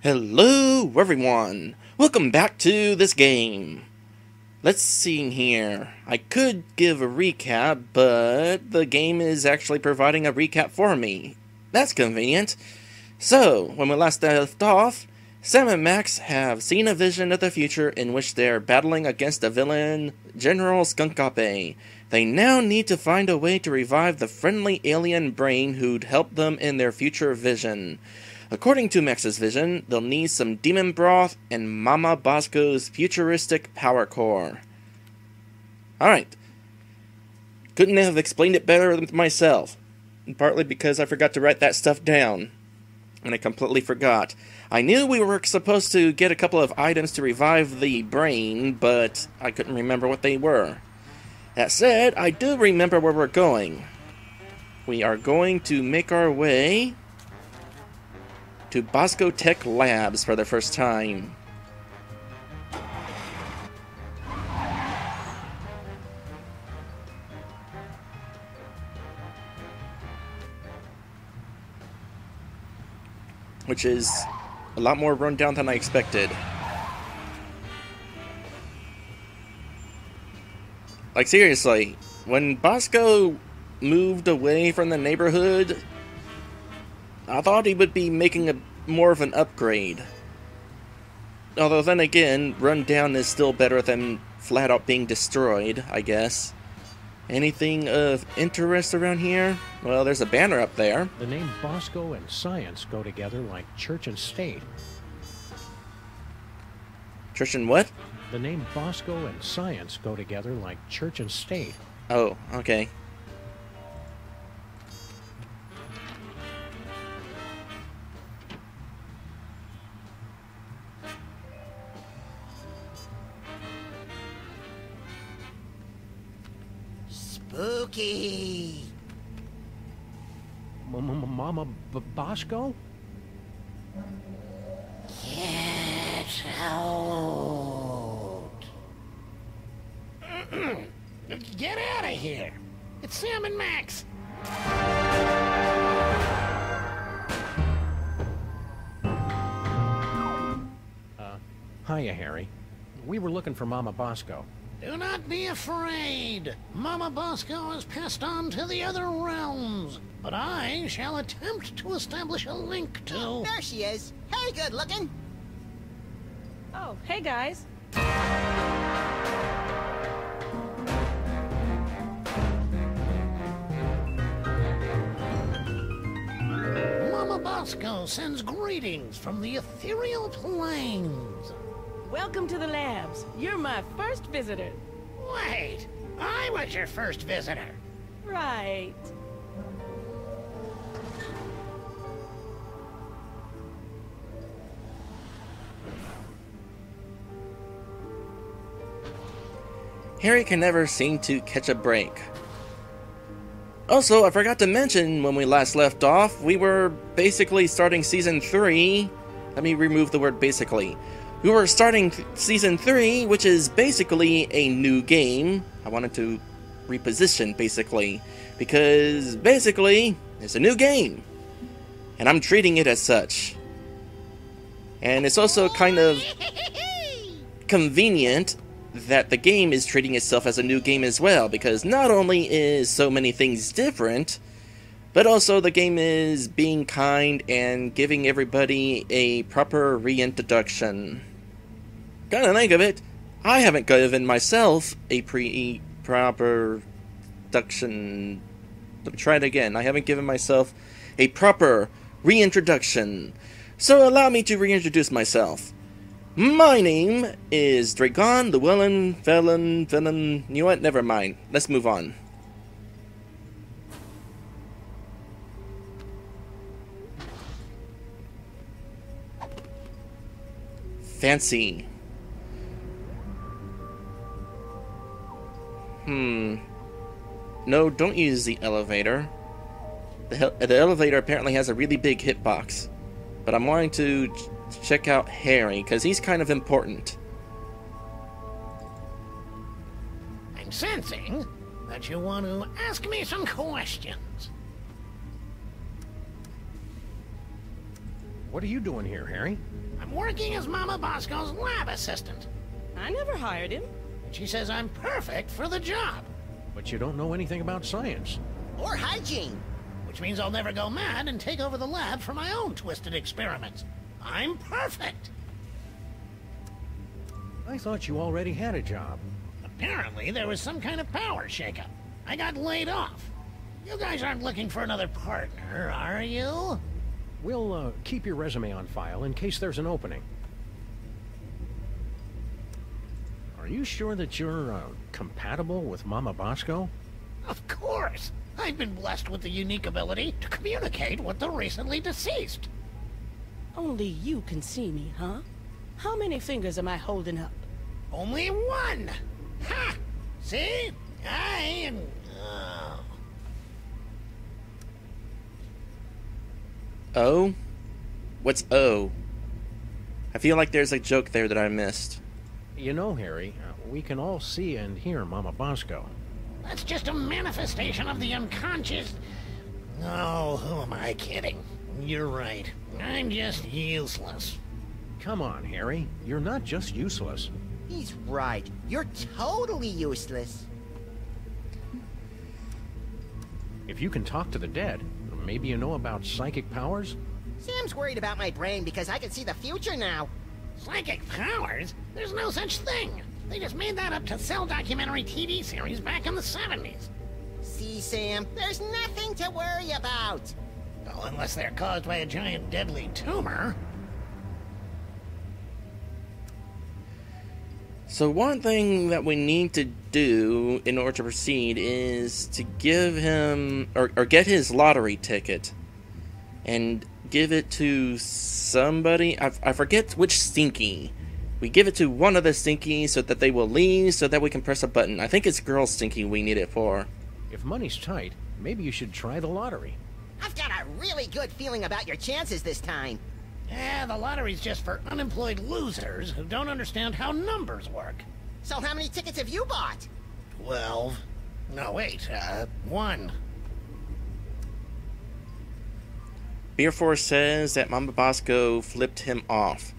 Hello everyone! Welcome back to this game. Let's see here. I could give a recap, but the game is actually providing a recap for me. That's convenient. So, when we last left off, Sam and Max have seen a vision of the future in which they're battling against the villain, General Shadowfoxnjp. They now need to find a way to revive the friendly alien brain who'd help them in their future vision. According to Max's vision, they'll need some demon broth and Momma Bosco's futuristic power core. Alright. Couldn't have explained it better myself. Partly because I forgot to write that stuff down. And I completely forgot. I knew we were supposed to get a couple of items to revive the brain, but I couldn't remember what they were. That said, I do remember where we're going. We are going to make our way to Bosco Tech Labs for the first time. Which is a lot more rundown than I expected. Like seriously, when Bosco moved away from the neighborhood, I thought he would be making more of an upgrade. Although then again, rundown is still better than flat out being destroyed, I guess. Anything of interest around here? Well, there's a banner up there. The name Bosco and science go together like church and state. Church and what? The name Bosco and science go together like church and state. Oh, okay. Spooky! Momma Bosco? Get out! Get out of here! It's Sam and Max! Hiya, Harry. We were looking for Momma Bosco. Do not be afraid! Momma Bosco has passed on to the other realms, but I shall attempt to establish a link to... There she is. Hey, good looking. Oh, hey guys. Momma Bosco sends greetings from the ethereal plains. Welcome to the labs. You're my first visitor. Wait, I was your first visitor. Right. Harry can never seem to catch a break. Also, I forgot to mention when we last left off, we were basically starting Season 3. Let me remove the word basically. We were starting Season 3, which is basically a new game. I wanted to reposition, basically, because, basically, it's a new game. And I'm treating it as such. And it's also kind of convenient that the game is treating itself as a new game as well, because not only is so many things different, but also the game is being kind and giving everybody a proper reintroduction. Come to think of it, I haven't given myself a proper introduction. Let me try it again. I haven't given myself a proper reintroduction. So allow me to reintroduce myself. My name is Dragon, the Villain. You know what? Never mind. Let's move on. Fancy. No, don't use the elevator. The elevator apparently has a really big hitbox. But I'm wanting to check out Harry, because he's kind of important. I'm sensing that you want to ask me some questions. What are you doing here, Harry? I'm working as Momma Bosco's lab assistant. I never hired him. She says I'm perfect for the job, But you don't know anything about science. Or hygiene. which means I'll never go mad and take over the lab for my own twisted experiments. I'm perfect. I thought you already had a job. Apparently, there was some kind of power shakeup. I got laid off. You guys aren't looking for another partner, are you? We'll keep your resume on file in case there's an opening. Are you sure that you're compatible with Momma Bosco? Of course. I've been blessed with the unique ability to communicate with the recently deceased. Only you can see me, huh? How many fingers am I holding up? Only one. Ha! See? I am... O? What's O? I feel like there's a joke there that I missed. You know, Harry, we can all see and hear Momma Bosco. That's just a manifestation of the unconscious. Oh, who am I kidding? You're right. I'm just useless. Come on, Harry. You're not just useless. He's right. You're totally useless. If you can talk to the dead, maybe you know about psychic powers? Sam's worried about my brain because I can see the future now. Psychic powers? There's no such thing. They just made that up to sell documentary TV series back in the 70s. See, Sam, there's nothing to worry about. Well, unless they're caused by a giant deadly tumor. So one thing that we need to do in order to proceed is to give him, or get his lottery ticket, and give it to somebody. I forget which Stinky. We give it to one of the Stinkies so that they will leave, so that we can press a button. I think it's Girl Stinky we need it for. If money's tight, maybe you should try the lottery. I've got a really good feeling about your chances this time. Yeah, the lottery's just for unemployed losers who don't understand how numbers work. So how many tickets have you bought? 12. No, wait, 1. Beer Force says that Momma Bosco flipped him off.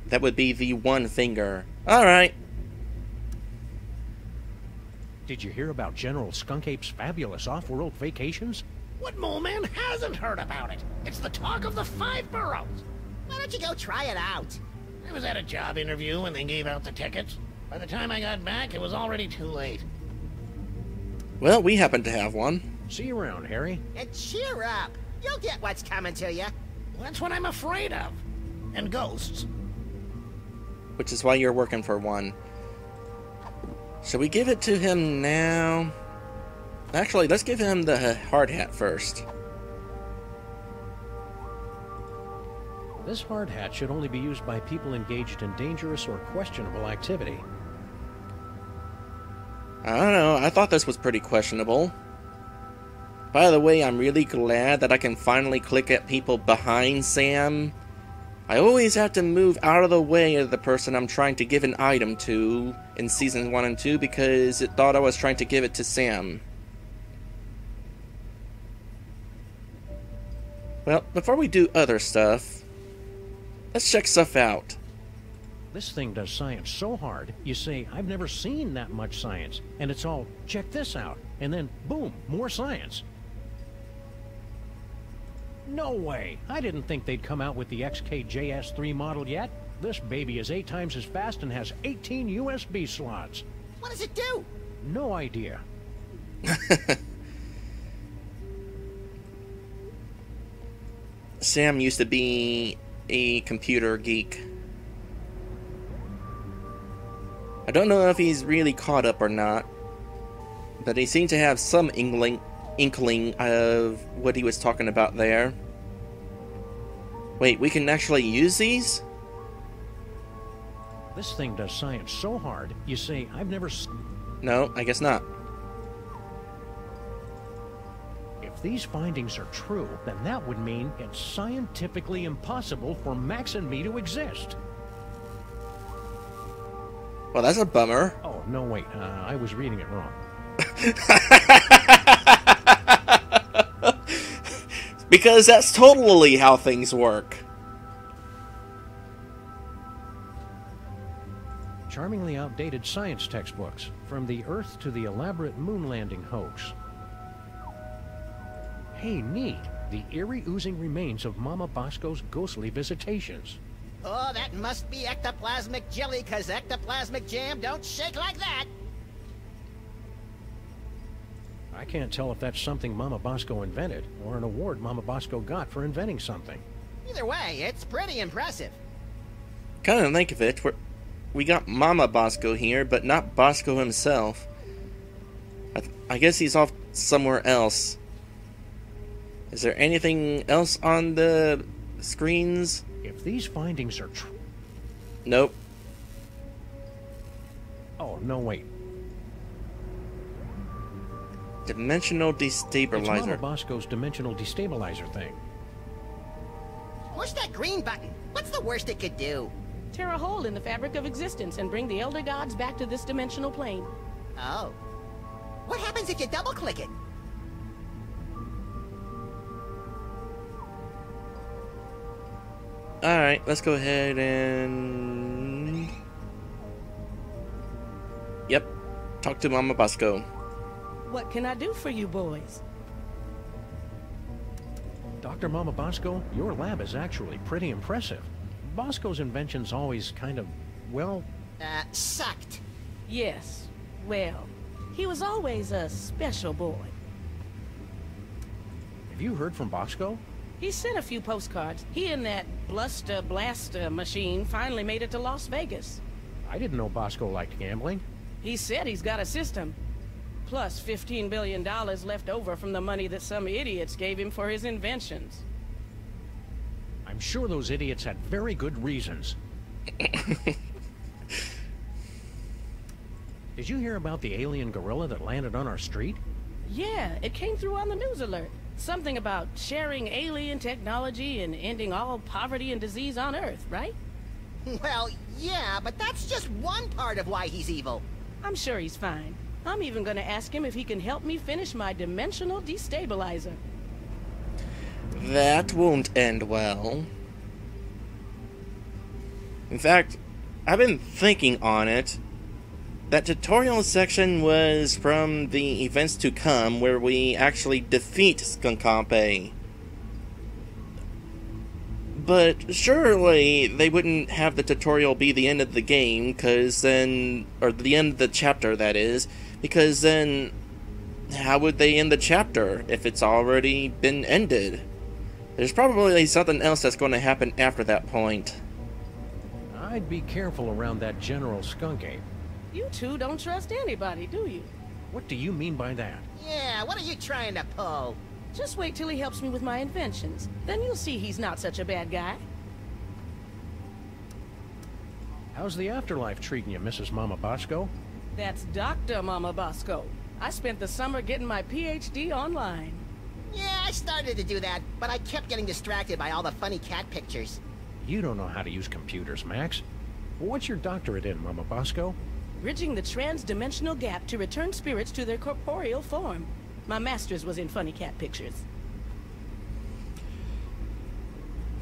That would be the one finger. Alright. Did you hear about General Skunkape's fabulous off-world vacations? What mole man hasn't heard about it? It's the talk of the 5 boroughs. Why don't you go try it out? I was at a job interview when they gave out the tickets. By the time I got back, it was already too late. Well, we happen to have one. See you around, Harry. And cheer up. You'll get what's coming to you. That's what I'm afraid of. And ghosts. Which is why you're working for one. Should we give it to him now? Actually, let's give him the hard hat first. This hard hat should only be used by people engaged in dangerous or questionable activity. I don't know, I thought this was pretty questionable. By the way, I'm really glad that I can finally click at people behind Sam. I always have to move out of the way of the person I'm trying to give an item to in Seasons 1 and 2 because it thought I was trying to give it to Sam. Well, before we do other stuff, let's check stuff out. This thing does science so hard, you say, I've never seen that much science. And it's all, check this out. And then, boom, more science. No way! I didn't think they'd come out with the XKJS3 model yet. This baby is 8 times as fast and has 18 USB slots. What does it do? No idea. Sam used to be a computer geek. I don't know if he's really caught up or not, but he seemed to have some inkling of what he was talking about there. Wait, we can actually use these? This thing does science so hard, you say, I've never No, I guess not. If these findings are true, then that would mean it's scientifically impossible for Max and me to exist. Well, that's a bummer. Oh, no, wait, I was reading it wrong. Because that's totally how things work. Charmingly outdated science textbooks, from the Earth to the elaborate moon landing hoax. Hey, neat. The eerie oozing remains of Momma Bosco's ghostly visitations. Oh, that must be ectoplasmic jelly, 'cause ectoplasmic jam don't shake like that. I can't tell if that's something Momma Bosco invented, or an award Momma Bosco got for inventing something. Either way, it's pretty impressive. Kind of think of it, we got Momma Bosco here, but not Bosco himself. I guess he's off somewhere else. Is there anything else on the screens? If these findings are true... Nope. Oh, no, wait. Dimensional It's Momma destabilizer. Bosco's dimensional destabilizer thing. Push that green button. What's the worst it could do? Tear a hole in the fabric of existence and bring the elder gods back to this dimensional plane. Oh. What happens if you double-click it? Alright, let's go ahead and... Yep. Talk to Momma Bosco. What can I do for you boys? Dr. Momma Bosco, your lab is actually pretty impressive. Bosco's inventions always kind of, well... Sucked. Yes. Well, he was always a special boy. Have you heard from Bosco? He sent a few postcards. He and that Blaster machine finally made it to Las Vegas. I didn't know Bosco liked gambling. He said he's got a system. Plus $15 billion left over from the money that some idiots gave him for his inventions. I'm sure those idiots had very good reasons. Did you hear about the alien gorilla that landed on our street? Yeah, it came through on the news alert. Something about sharing alien technology and ending all poverty and disease on Earth, right? Well, yeah, but that's just one part of why he's evil. I'm sure he's fine. I'm even gonna ask him if he can help me finish my dimensional destabilizer. That won't end well. In fact, I've been thinking on it. That tutorial section was from the events to come, where we actually defeat Skunkampe. But surely they wouldn't have the tutorial be the end of the game, because then... or the end of the chapter, that is. Because then... how would they end the chapter if it's already been ended? There's probably something else that's going to happen after that point. I'd be careful around that General Skunk Ape. You two don't trust anybody, do you? What do you mean by that? Yeah, what are you trying to pull? Just wait till he helps me with my inventions. Then you'll see he's not such a bad guy. How's the afterlife treating you, Mrs. Momma Bosco? That's Dr. Momma Bosco. I spent the summer getting my PhD online. Yeah, I started to do that, but I kept getting distracted by all the funny cat pictures. You don't know how to use computers, Max. What's your doctorate in, Momma Bosco? Bridging the trans-dimensional gap to return spirits to their corporeal form. My master's was in funny cat pictures.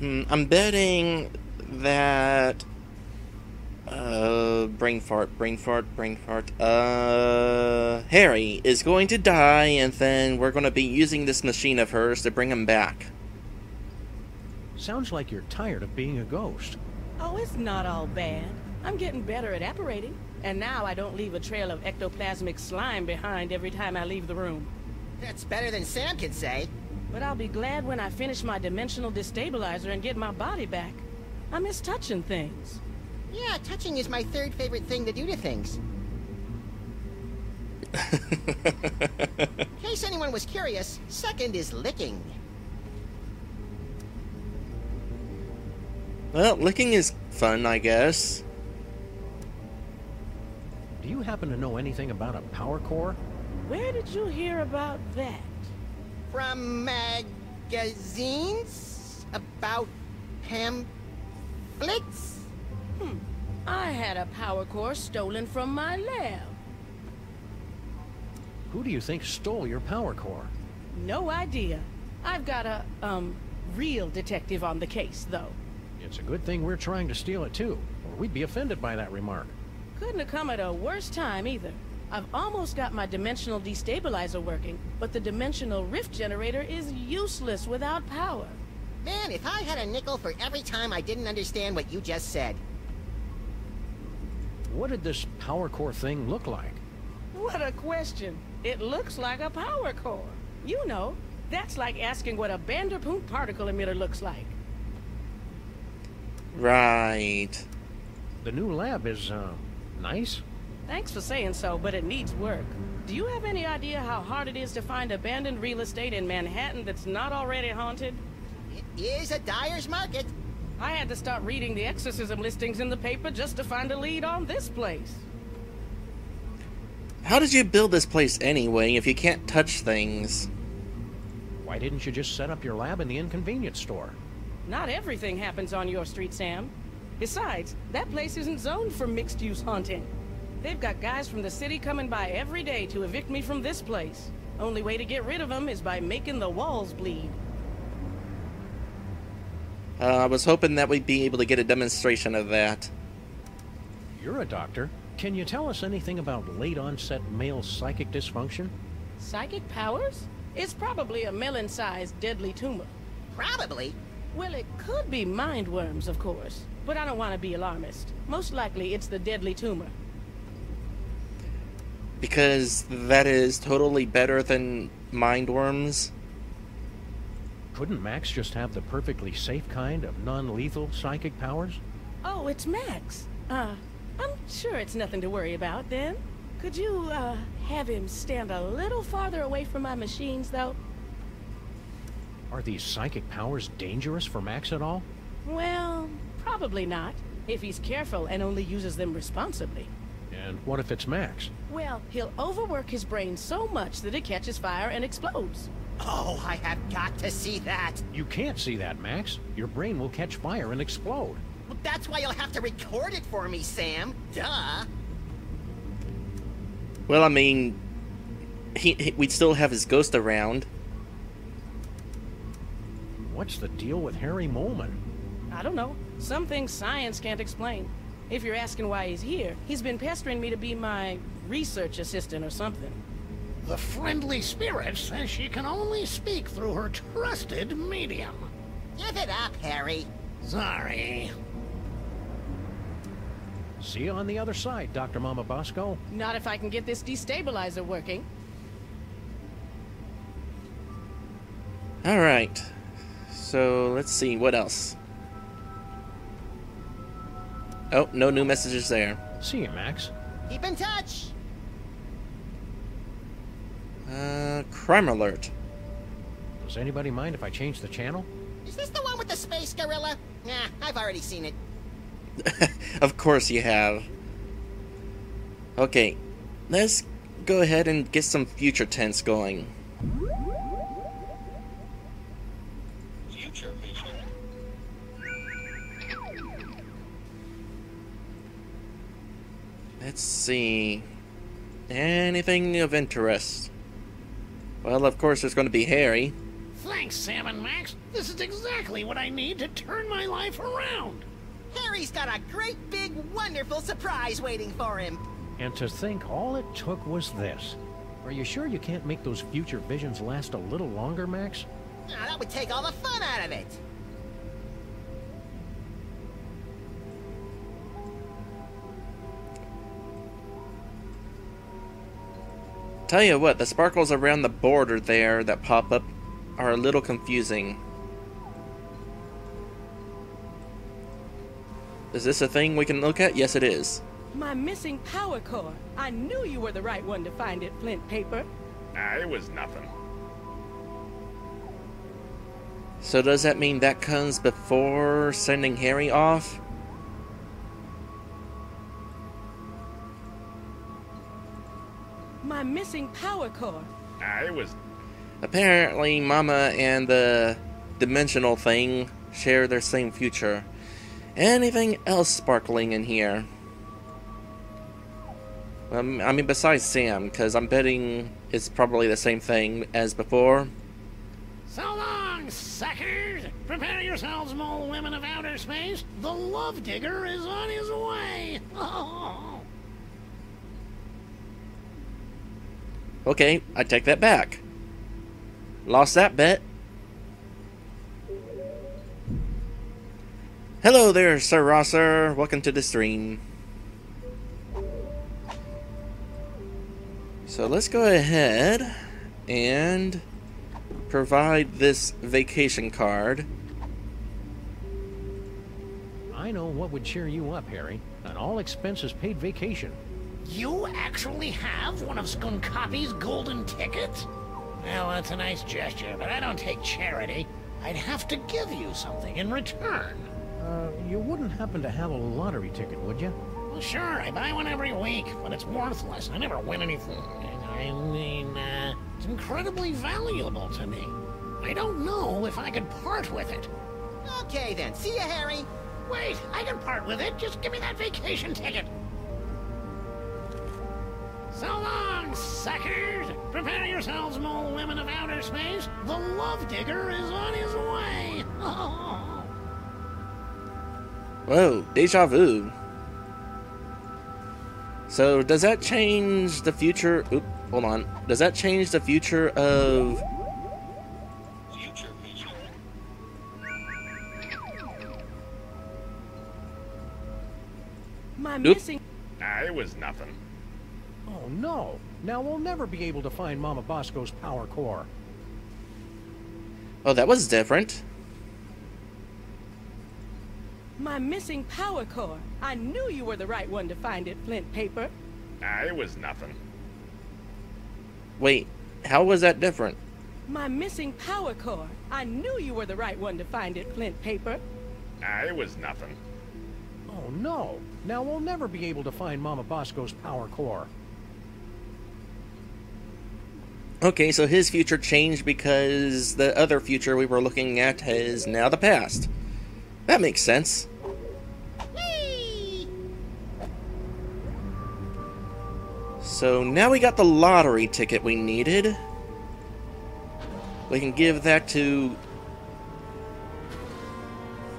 I'm betting that... brain fart. Harry is going to die, and then we're going to be using this machine of hers to bring him back. Sounds like you're tired of being a ghost. Oh, it's not all bad. I'm getting better at apparating. And now I don't leave a trail of ectoplasmic slime behind every time I leave the room. That's better than Sam could say. But I'll be glad when I finish my dimensional destabilizer and get my body back. I miss touching things. Yeah, touching is my third favorite thing to do to things. In case anyone was curious, second is licking. Well, licking is fun, I guess. Do you happen to know anything about a power core? Where did you hear about that? From magazines? About pamphlets? I had a power core stolen from my lab. Who do you think stole your power core? No idea. I've got a, real detective on the case, though. It's a good thing we're trying to steal it too, or we'd be offended by that remark. Couldn't have come at a worse time either. I've almost got my dimensional destabilizer working, but the dimensional rift generator is useless without power. Man, if I had a nickel for every time I didn't understand what you just said. What did this power core thing look like? What a question. It looks like a power core. You know, that's like asking what a Vanderpump particle emitter looks like. Right. The new lab is, nice? Thanks for saying so, but it needs work. Do you have any idea how hard it is to find abandoned real estate in Manhattan that's not already haunted? It is a dyer's market. I had to start reading the exorcism listings in the paper just to find a lead on this place. How did you build this place anyway if you can't touch things? Why didn't you just set up your lab in the inconvenience store? Not everything happens on your street, Sam. Besides, that place isn't zoned for mixed-use haunting. They've got guys from the city coming by every day to evict me from this place. Only way to get rid of them is by making the walls bleed. I was hoping that we'd be able to get a demonstration of that. You're a doctor. Can you tell us anything about late-onset male psychic dysfunction? Psychic powers? It's probably a melon-sized deadly tumor. Probably. Well, it could be mind worms, of course. But I don't want to be alarmist. Most likely it's the deadly tumor. Because that is totally better than mind worms. Couldn't Max just have the perfectly safe kind of non-lethal psychic powers? Oh, it's Max. I'm sure it's nothing to worry about, then. Could you, have him stand a little farther away from my machines, though? Are these psychic powers dangerous for Max at all? Well, probably not, if he's careful and only uses them responsibly. And what if it's Max? Well, he'll overwork his brain so much that it catches fire and explodes. Oh, I have got to see that. You can't see that, Max. Your brain will catch fire and explode. Well, that's why you'll have to record it for me, Sam. Duh. Well, I mean, we'd still have his ghost around. What's the deal with Harry Molman? I don't know. Some things science can't explain. If you're asking why he's here, he's been pestering me to be my research assistant or something. The friendly spirit says she can only speak through her trusted medium. Give it up, Harry. Sorry. See you on the other side, Dr. Momma Bosco. Not if I can get this destabilizer working. Alright. So, let's see, what else? Oh, no new messages there. See you, Max. Keep in touch. Crime alert. Does anybody mind if I change the channel? Is this the one with the space gorilla? Nah, I've already seen it. Of course you have. Okay, let's go ahead and get some future tense going. Future vision. Let's see. Anything of interest? Well, of course there's going to be Harry. Thanks, Sam and Max. This is exactly what I need to turn my life around. Harry's got a great big wonderful surprise waiting for him. And to think all it took was this. Are you sure you can't make those future visions last a little longer, Max? Now, that would take all the fun out of it. Tell you what, the sparkles around the border there that pop up are a little confusing. Is this a thing we can look at? Yes, it is. My missing power core. I knew you were the right one to find it, Flint Paper. It was nothing. So does that mean that comes before sending Harry off? My missing power core. It was... Apparently, Mama and the dimensional thing share their same future. Anything else sparkling in here? I mean, besides Sam, because I'm betting it's probably the same thing as before. So long, suckers! Prepare yourselves, mole women of outer space. The love digger is on his way. Oh. Okay, I take that back. Lost that bet. Hello there, Sir Rosser. Welcome to the stream. So let's go ahead and provide this vacation card. I know what would cheer you up, Harry. An all-expenses-paid vacation. You actually have one of Skunkopy's golden tickets? Well, that's a nice gesture, but I don't take charity. I'd have to give you something in return. You wouldn't happen to have a lottery ticket, would you? Well, sure, I buy one every week, but it's worthless. I never win anything. I mean, it's incredibly valuable to me. I don't know if I could part with it. Okay then, see ya, Harry. Wait, I can part with it. Just give me that vacation ticket. So long, suckers! Prepare yourselves, mole women of outer space. The Love Digger is on his way. Whoa, deja vu. So does that change the future? Oop, hold on. Does that change the future of... My Oop. missing... It was nothing. Oh, no. Now we'll never be able to find Momma Bosco's power core. Oh, that was different. My missing power core. I knew you were the right one to find it, Flint Paper. It was nothing. Wait, how was that different? My missing power core. I knew you were the right one to find it, Flint Paper. It was nothing. Oh, no. Now we'll never be able to find Momma Bosco's power core. Okay, so his future changed because the other future we were looking at is now the past. That makes sense. Whee! So now we got the lottery ticket we needed. We can give that to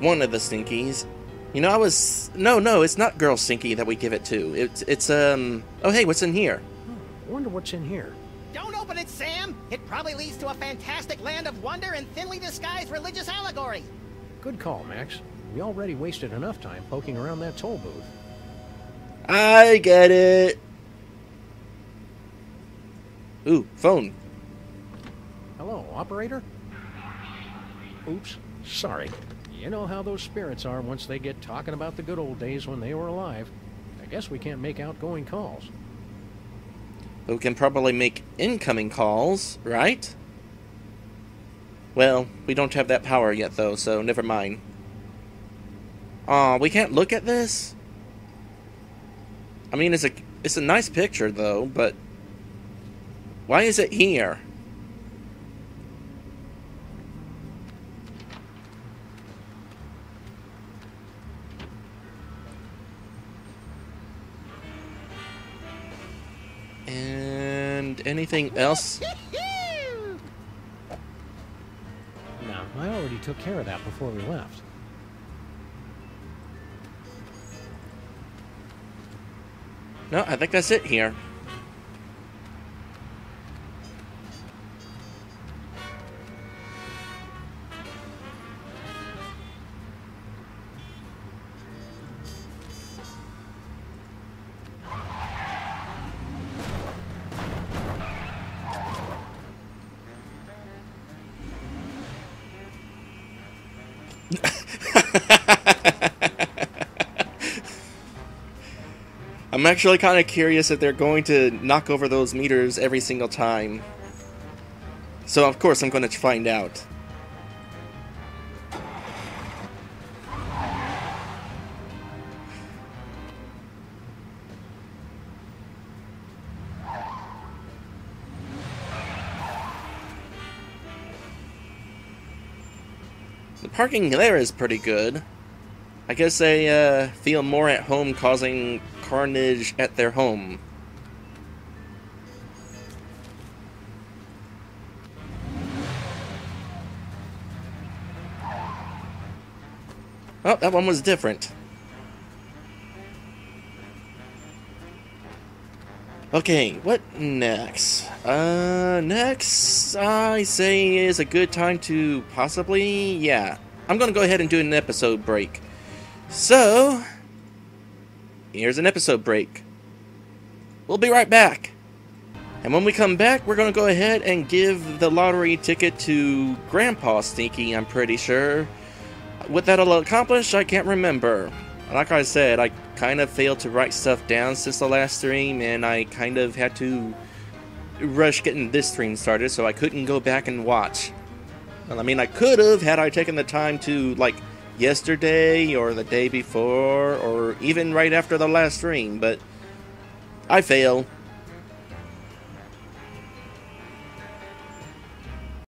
one of the Stinkies. You know, No, it's not Girl Stinky that we give it to. It's oh, hey, what's in here? I wonder what's in here. Don't open it, Sam! It probably leads to a fantastic land of wonder and thinly disguised religious allegory. Good call, Max. We already wasted enough time poking around that toll booth. I get it. Ooh, phone. Hello, operator? Oops, sorry. You know how those spirits are once they get talking about the good old days when they were alive. I guess we can't make outgoing calls. But we can probably make incoming calls, right? Well, we don't have that power yet, though, so never mind. Aw, we can't look at this? I mean, it's a nice picture, though, but... why is it here? And anything else? No, I already took care of that before we left. No, I think that's it here. I'm actually kind of curious if they're going to knock over those meters every single time. So of course I'm going to find out. The parking there is pretty good. I guess they feel more at home causing carnage at their home. Oh, that one was different. Okay, what next? Next, I say is a good time to possibly, yeah. I'm gonna go ahead and do an episode break. So, here's an episode break. We'll be right back. And when we come back, we're gonna go ahead and give the lottery ticket to Grandpa Stinky, I'm pretty sure. What that'll accomplish, I can't remember. Like I said, I kind of failed to write stuff down since the last stream, and I kind of had to rush getting this stream started, so I couldn't go back and watch. Well, I mean, I could have had I taken the time to, like, yesterday, or the day before, or even right after the last stream, but I fail.